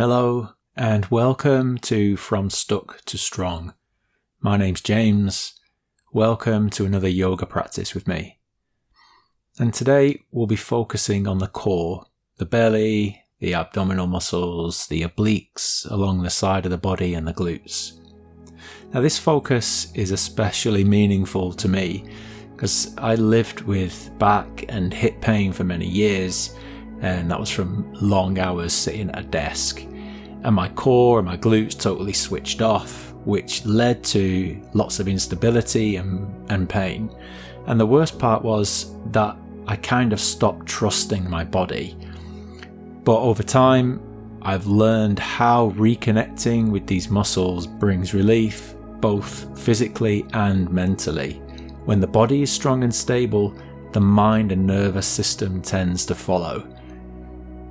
Hello and welcome to From Stuck to Strong. My name's James. Welcome to another yoga practice with me. And today we'll be focusing on the core, the belly, the abdominal muscles, the obliques along the side of the body and the glutes. Now this focus is especially meaningful to me because I lived with back and hip pain for many years, and that was from long hours sitting at a desk. And my core and my glutes totally switched off, which led to lots of instability and pain. And the worst part was that I kind of stopped trusting my body. But over time, I've learned how reconnecting with these muscles brings relief, both physically and mentally. When the body is strong and stable, the mind and nervous system tends to follow.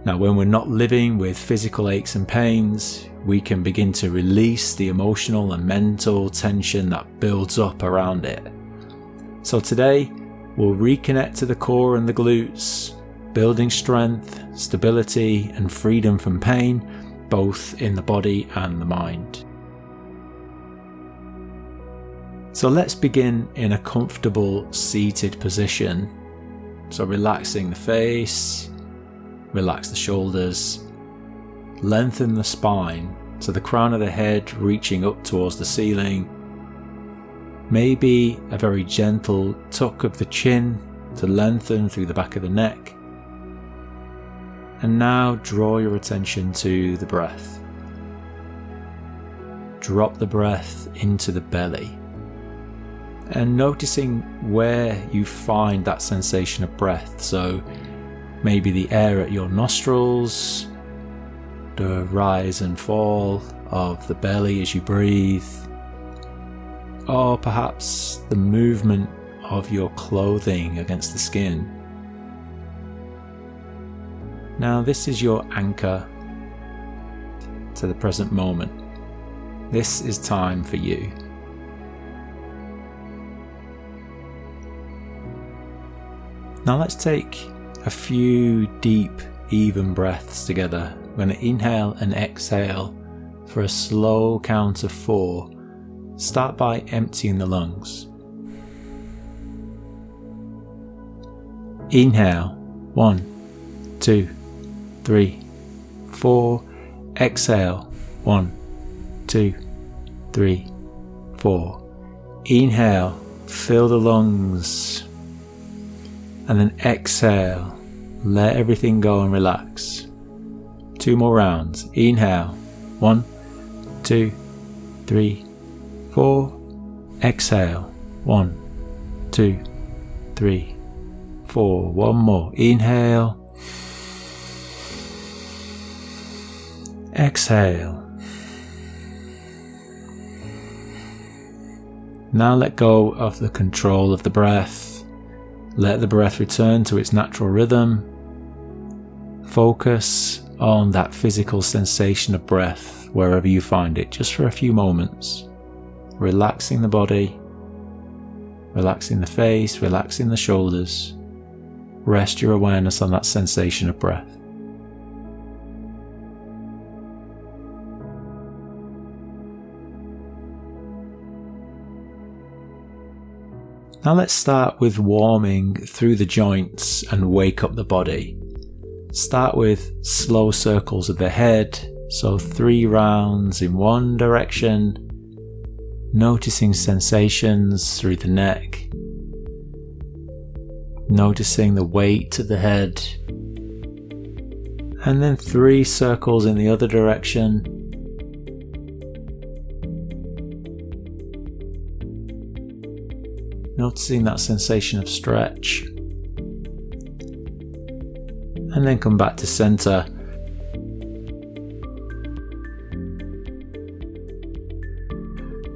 Now, when we're not living with physical aches and pains, we can begin to release the emotional and mental tension that builds up around it. So today, we'll reconnect to the core and the glutes, building strength, stability, and freedom from pain, both in the body and the mind. So let's begin in a comfortable seated position. So relaxing the face, relax the shoulders, lengthen the spine, so the crown of the head reaching up towards the ceiling. Maybe a very gentle tuck of the chin to lengthen through the back of the neck. And now draw your attention to the breath. Drop the breath into the belly. And noticing where you find that sensation of breath. So maybe the air at your nostrils, the rise and fall of the belly as you breathe, or perhaps the movement of your clothing against the skin. Now this is your anchor to the present moment. This is time for you. Now let's take a few deep, even breaths together. We're going to inhale and exhale for a slow count of 4. Start by emptying the lungs. Inhale, 1, 2, 3, 4. Exhale, 1, 2, 3, 4. Inhale, fill the lungs. And then exhale, let everything go and relax. 2 more rounds. Inhale, 1, 2, 3, 4. Exhale, 1, 2, 3, 4. One more. Inhale. Exhale. Now let go of the control of the breath. Let the breath return to its natural rhythm. Focus on that physical sensation of breath wherever you find it, just for a few moments. Relaxing the body, relaxing the face, relaxing the shoulders. Rest your awareness on that sensation of breath. Now let's start with warming through the joints and wake up the body. Start with slow circles of the head, so 3 rounds in one direction, noticing sensations through the neck, noticing the weight of the head, and then 3 circles in the other direction. Noticing that sensation of stretch. And then come back to center.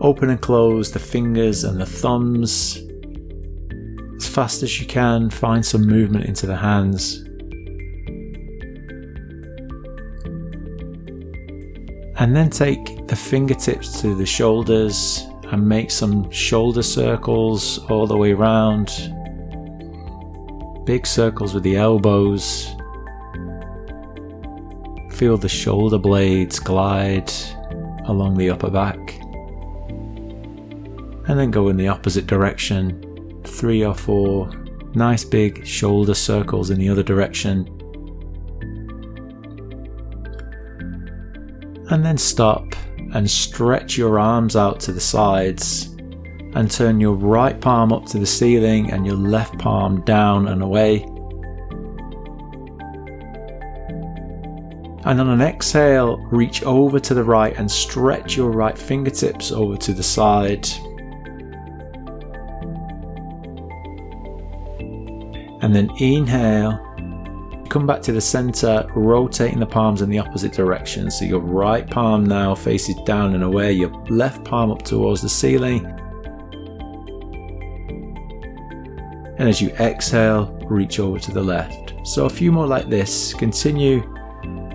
Open and close the fingers and the thumbs. As fast as you can, find some movement into the hands. And then take the fingertips to the shoulders and make some shoulder circles all the way around. Big circles with the elbows. Feel the shoulder blades glide along the upper back. And then go in the opposite direction, 3 or 4 nice big shoulder circles in the other direction. And then stop and stretch your arms out to the sides and turn your right palm up to the ceiling and your left palm down and away. And on an exhale, reach over to the right and stretch your right fingertips over to the side. And then inhale, come back to the center, rotating the palms in the opposite direction. So your right palm now faces down and away, your left palm up towards the ceiling. And as you exhale, reach over to the left. So a few more like this. Continue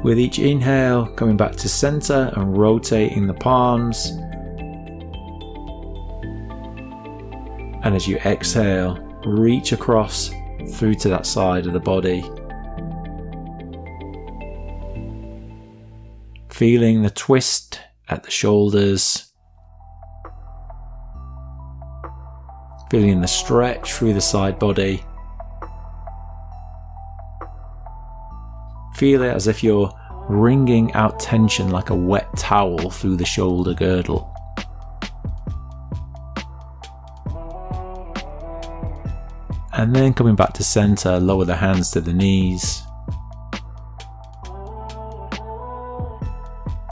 with each inhale, coming back to center and rotating the palms. And as you exhale, reach across through to that side of the body. Feeling the twist at the shoulders. Feeling the stretch through the side body. Feel it as if you're wringing out tension like a wet towel through the shoulder girdle. And then coming back to center, lower the hands to the knees.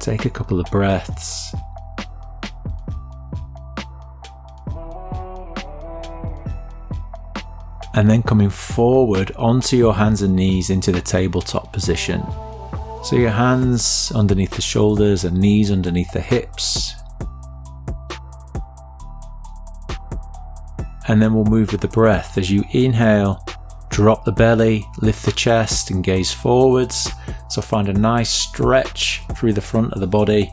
Take a couple of breaths. And then coming forward onto your hands and knees into the tabletop position. So your hands underneath the shoulders and knees underneath the hips. And then we'll move with the breath. As you inhale, drop the belly, lift the chest and gaze forwards. So find a nice stretch through the front of the body.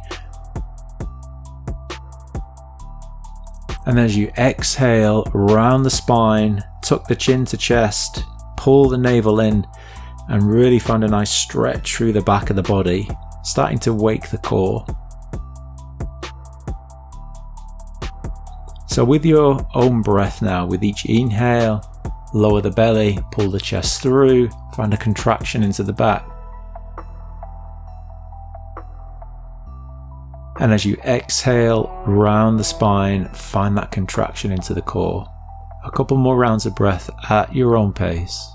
And as you exhale, round the spine, tuck the chin to chest, pull the navel in, and really find a nice stretch through the back of the body, starting to wake the core. So with your own breath now, with each inhale, lower the belly, pull the chest through, find a contraction into the back. And as you exhale, round the spine, find that contraction into the core. A couple more rounds of breath at your own pace.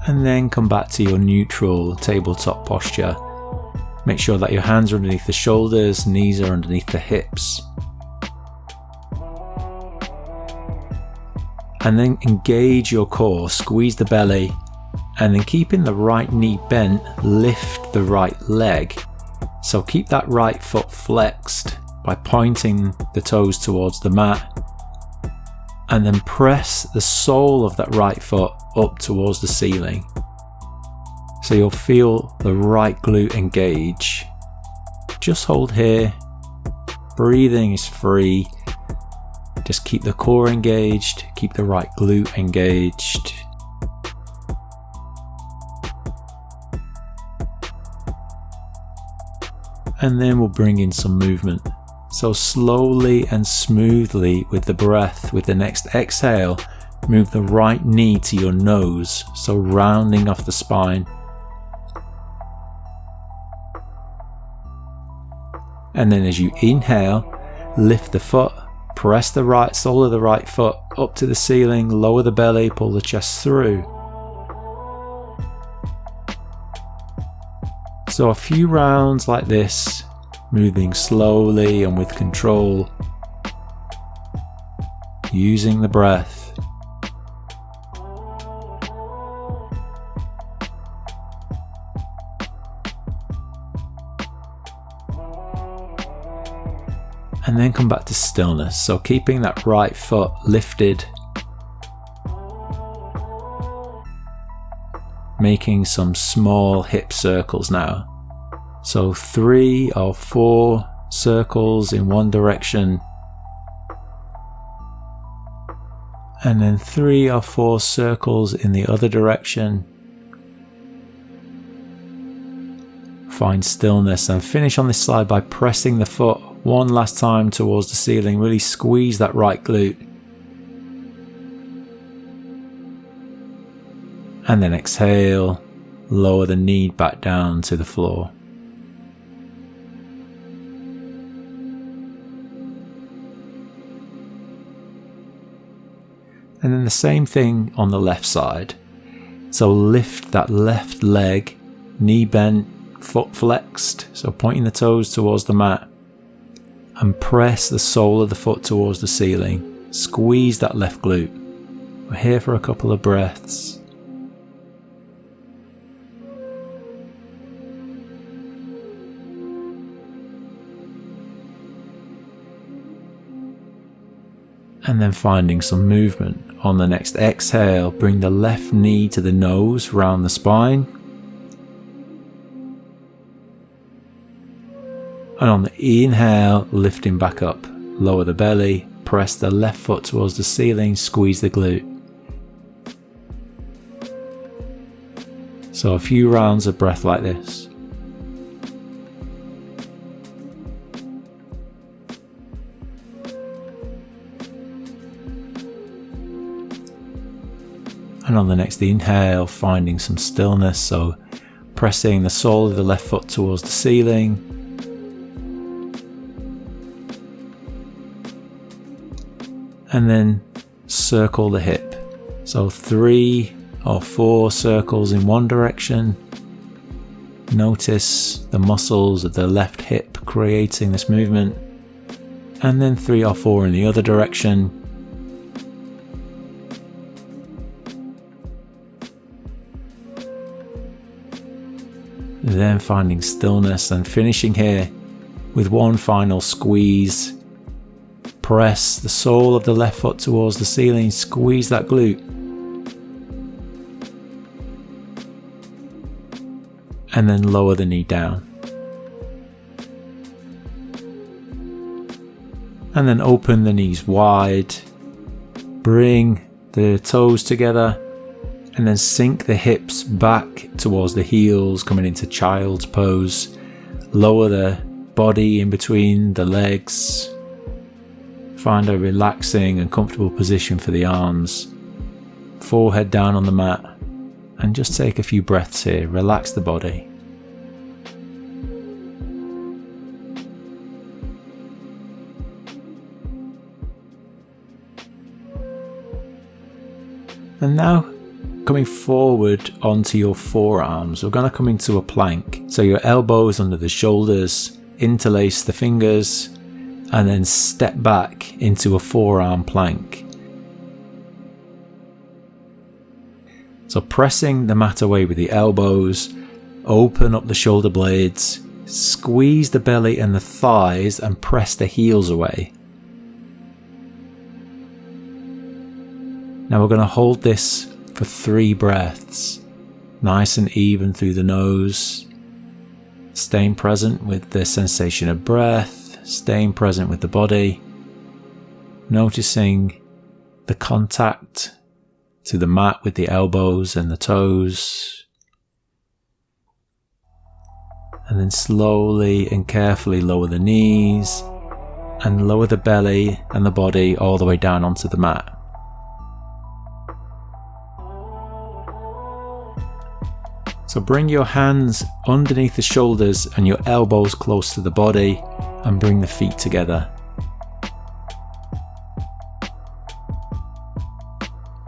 And then come back to your neutral tabletop posture. Make sure that your hands are underneath the shoulders, knees are underneath the hips. And then engage your core, squeeze the belly, and then keeping the right knee bent, lift the right leg. So keep that right foot flexed by pointing the toes towards the mat, and then press the sole of that right foot up towards the ceiling. So you'll feel the right glute engage. Just hold here. Breathing is free. Just keep the core engaged, keep the right glute engaged. And then we'll bring in some movement. So slowly and smoothly with the breath, with the next exhale, move the right knee to your nose, so rounding off the spine. And then as you inhale, lift the foot, press the right sole of the right foot up to the ceiling, lower the belly, pull the chest through. So a few rounds like this, moving slowly and with control, using the breath. And then come back to stillness. So keeping that right foot lifted, making some small hip circles now. So 3 or 4 circles in one direction, and then 3 or 4 circles in the other direction. Find stillness and finish on this slide by pressing the foot one last time towards the ceiling. Really squeeze that right glute. And then exhale, lower the knee back down to the floor. And then the same thing on the left side. So lift that left leg, knee bent, foot flexed, so pointing the toes towards the mat, and press the sole of the foot towards the ceiling. Squeeze that left glute. We're here for a couple of breaths. And then finding some movement. On the next exhale, bring the left knee to the nose, round the spine. And on the inhale, lifting back up, lower the belly, press the left foot towards the ceiling, squeeze the glute. So a few rounds of breath like this. And on the next inhale, finding some stillness, so pressing the sole of the left foot towards the ceiling. And then circle the hip. So 3 or 4 circles in one direction. Notice the muscles of the left hip creating this movement. And then 3 or 4 in the other direction. Then finding stillness and finishing here with one final squeeze. Press the sole of the left foot towards the ceiling, squeeze that glute. And then lower the knee down. And then open the knees wide. Bring the toes together. And then sink the hips back towards the heels, coming into child's pose. Lower the body in between the legs. Find a relaxing and comfortable position for the arms. Forehead down on the mat. And just take a few breaths here. Relax the body. And now, coming forward onto your forearms, we're going to come into a plank. So your elbows under the shoulders, interlace the fingers, and then step back into a forearm plank. So pressing the mat away with the elbows, open up the shoulder blades, squeeze the belly and the thighs and press the heels away. Now we're going to hold this for 3 breaths, nice and even through the nose, staying present with the sensation of breath, staying present with the body, noticing the contact to the mat with the elbows and the toes, and then slowly and carefully lower the knees and lower the belly and the body all the way down onto the mat. So bring your hands underneath the shoulders and your elbows close to the body and bring the feet together.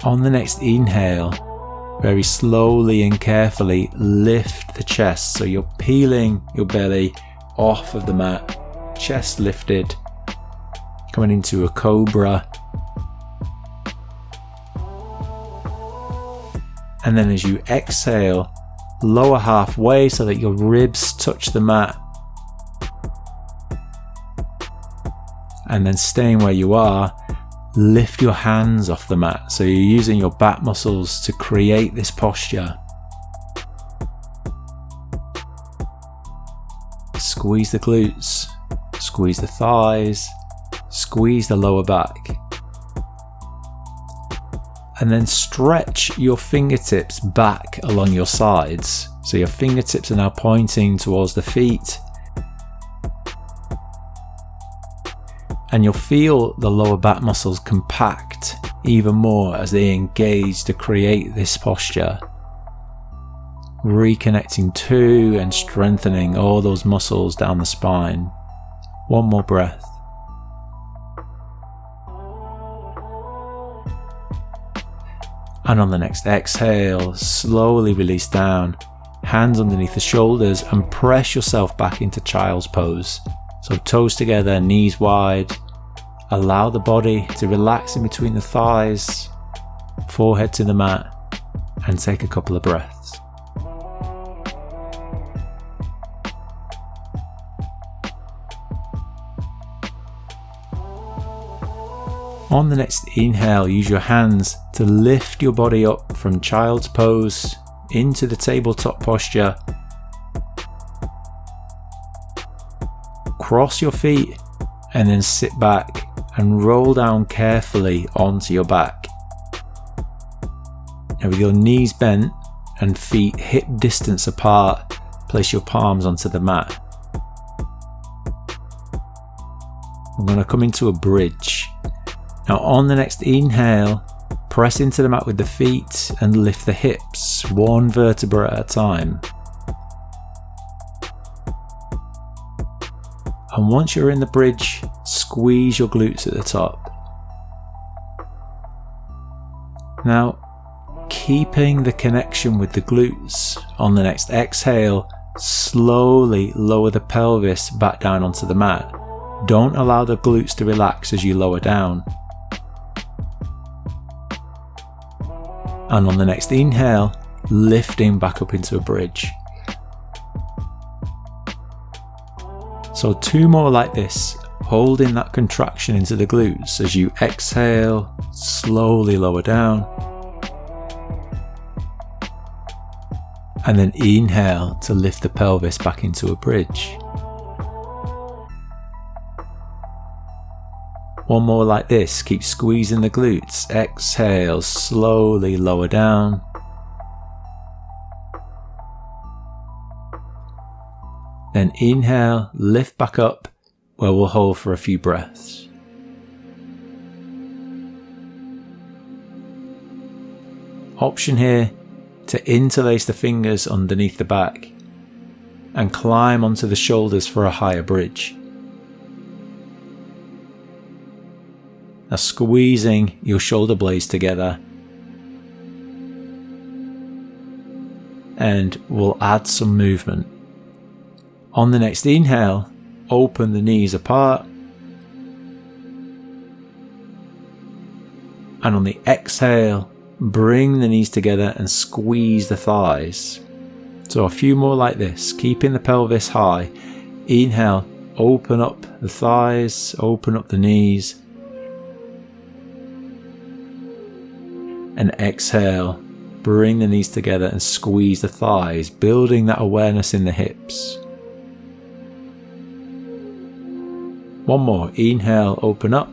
On the next inhale, very slowly and carefully lift the chest. So you're peeling your belly off of the mat, chest lifted, coming into a cobra. And then as you exhale, lower halfway so that your ribs touch the mat. And then staying where you are, lift your hands off the mat. So you're using your back muscles to create this posture. Squeeze the glutes, squeeze the thighs, squeeze the lower back. And then stretch your fingertips back along your sides. So your fingertips are now pointing towards the feet. And you'll feel the lower back muscles compact even more as they engage to create this posture. Reconnecting to and strengthening all those muscles down the spine. One more breath. And on the next exhale, slowly release down, hands underneath the shoulders, and press yourself back into child's pose. So toes together, knees wide. Allow the body to relax in between the thighs, forehead to the mat, and take a couple of breaths. On the next inhale, use your hands to lift your body up from child's pose into the tabletop posture. Cross your feet and then sit back and roll down carefully onto your back. Now with your knees bent and feet hip distance apart, place your palms onto the mat. We're going to come into a bridge. Now on the next inhale, press into the mat with the feet and lift the hips, one vertebra at a time. And once you're in the bridge, squeeze your glutes at the top. Now, keeping the connection with the glutes, on the next exhale, slowly lower the pelvis back down onto the mat. Don't allow the glutes to relax as you lower down. And on the next inhale, lifting back up into a bridge. So 2 more like this, holding that contraction into the glutes as you exhale, slowly lower down. And then inhale to lift the pelvis back into a bridge. 1 more like this, keep squeezing the glutes, exhale, slowly lower down. Then inhale, lift back up, where we'll hold for a few breaths. Option here to interlace the fingers underneath the back and climb onto the shoulders for a higher bridge. Now squeezing your shoulder blades together, and we'll add some movement. On the next inhale, open the knees apart, and on the exhale, bring the knees together and squeeze the thighs. So a few more like this, keeping the pelvis high. Inhale, open up the thighs, open up the knees. And exhale, bring the knees together and squeeze the thighs, building that awareness in the hips. 1 more, inhale, open up.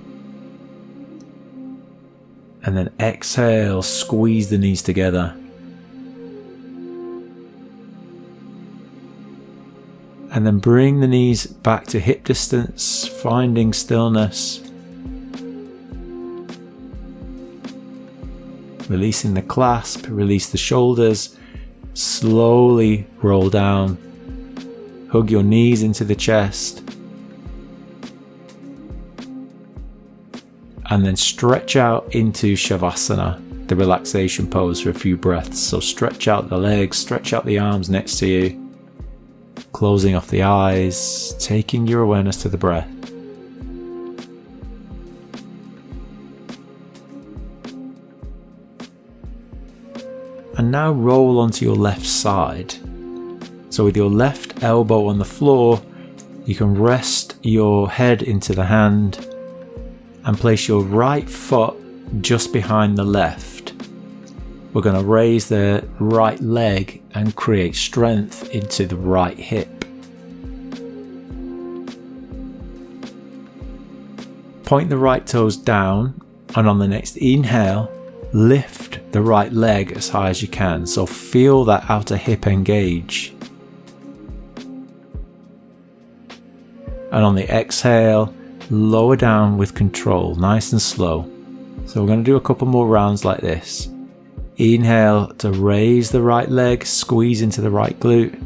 And then exhale, squeeze the knees together. And then bring the knees back to hip distance, finding stillness. Releasing the clasp, release the shoulders, slowly roll down. Hug your knees into the chest. And then stretch out into Shavasana, the relaxation pose, for a few breaths. So stretch out the legs, stretch out the arms next to you. Closing off the eyes, taking your awareness to the breath. And now roll onto your left side. So with your left elbow on the floor, you can rest your head into the hand and place your right foot just behind the left. We're going to raise the right leg and create strength into the right hip. point the right toes down, and on the next inhale, lift the right leg as high as you can. So feel that outer hip engage. And on the exhale, lower down with control, nice and slow. So we're going to do a couple more rounds like this. Inhale to raise the right leg, squeeze into the right glute.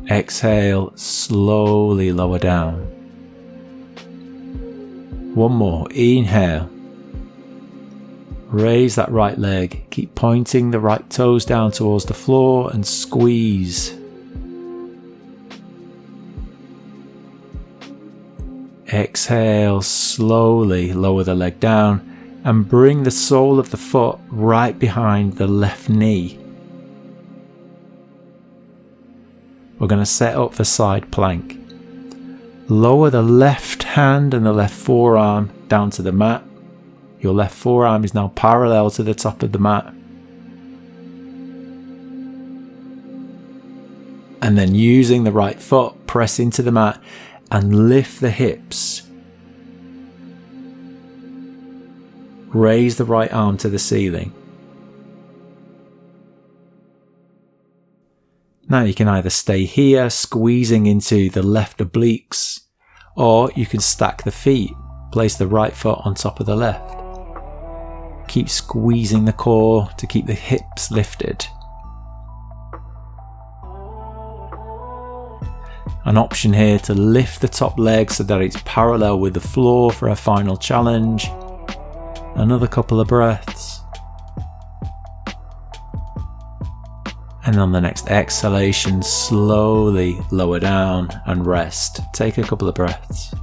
Exhale, slowly lower down. One more. Inhale. Raise that right leg. Keep pointing the right toes down towards the floor and squeeze. Exhale, slowly lower the leg down and bring the sole of the foot right behind the left knee. We're going to set up for side plank. Lower the left hand and the left forearm down to the mat. Your left forearm is now parallel to the top of the mat. And then using the right foot, press into the mat and lift the hips. Raise the right arm to the ceiling. Now you can either stay here, squeezing into the left obliques, or you can stack the feet, place the right foot on top of the left. Keep squeezing the core to keep the hips lifted. An option here to lift the top leg so that it's parallel with the floor for a final challenge. Another couple of breaths. And on the next exhalation, slowly lower down and rest. Take a couple of breaths.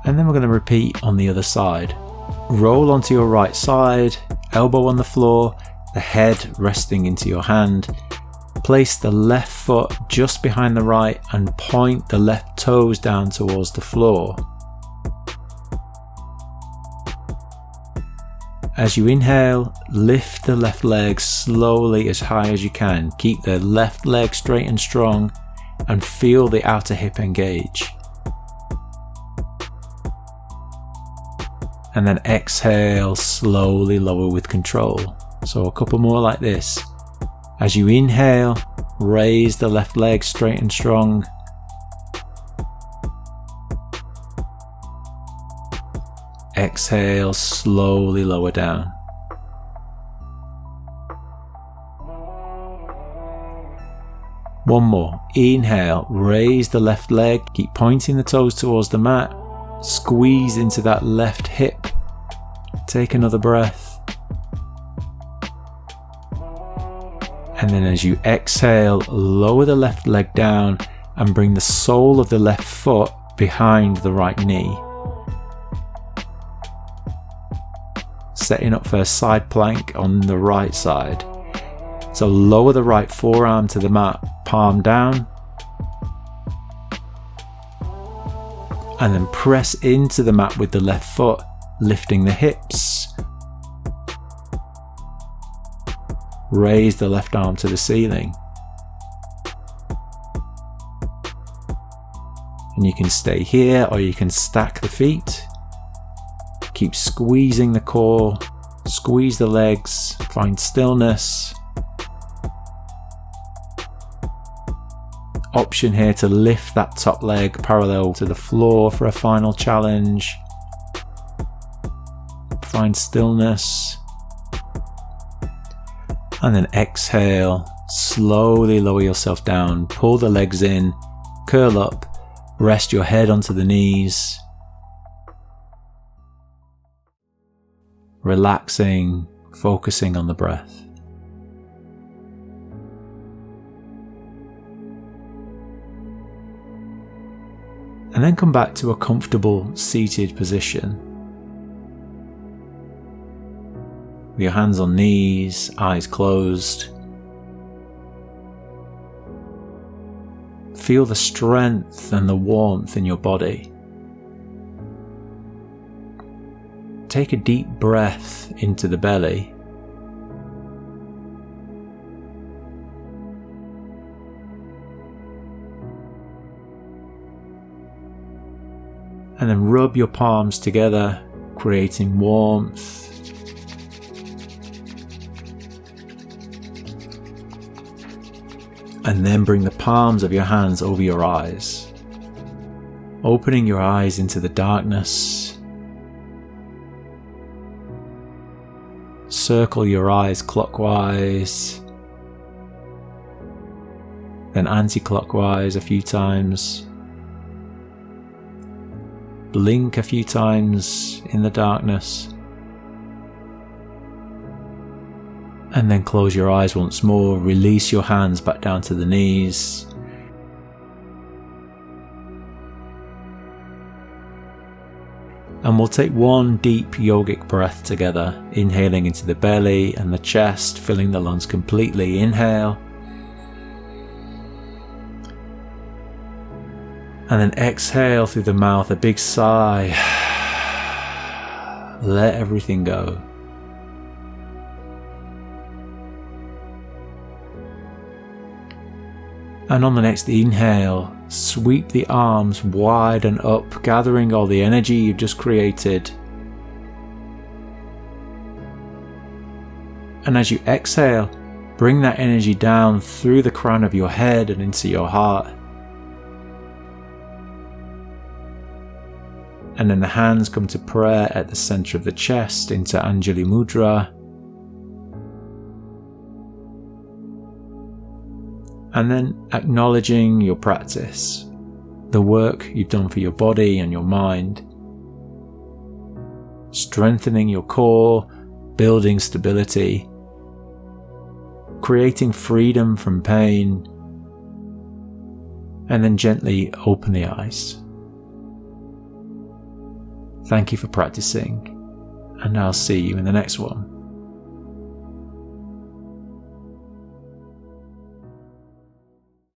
And then we're going to repeat on the other side. Roll onto your right side, elbow on the floor, the head resting into your hand. Place the left foot just behind the right and point the left toes down towards the floor. As you inhale, lift the left leg slowly as high as you can. Keep the left leg straight and strong and feel the outer hip engage. And then exhale, slowly lower with control. So a couple more like this. As you inhale, raise the left leg straight and strong. Exhale, slowly lower down. One more. Inhale, raise the left leg, keep pointing the toes towards the mat. Squeeze into that left hip. Take another breath. And then as you exhale, lower the left leg down and bring the sole of the left foot behind the right knee. Setting up for a side plank on the right side. So lower the right forearm to the mat, palm down. And then press into the mat with the left foot, lifting the hips. Raise the left arm to the ceiling. And you can stay here or you can stack the feet. Keep squeezing the core, squeeze the legs, find stillness. Option here to lift that top leg parallel to the floor for a final challenge. Find stillness. And then exhale, slowly lower yourself down, pull the legs in, curl up, rest your head onto the knees. Relaxing, focusing on the breath. And then come back to a comfortable seated position. With your hands on knees, eyes closed. Feel the strength and the warmth in your body. Take a deep breath into the belly. And then rub your palms together, creating warmth. And then bring the palms of your hands over your eyes, opening your eyes into the darkness. Circle your eyes clockwise, then anti-clockwise a few times. Blink a few times in the darkness. And then close your eyes once more, release your hands back down to the knees. And we'll take one deep yogic breath together, inhaling into the belly and the chest, filling the lungs completely. Inhale. And then exhale through the mouth, a big sigh. Let everything go. And on the next inhale, sweep the arms wide and up, gathering all the energy you've just created. And as you exhale, bring that energy down through the crown of your head and into your heart. And then the hands come to prayer at the center of the chest into Anjali Mudra. And then acknowledging your practice, the work you've done for your body and your mind, strengthening your core, building stability, creating freedom from pain, and then gently open the eyes. Thank you for practicing, and I'll see you in the next one.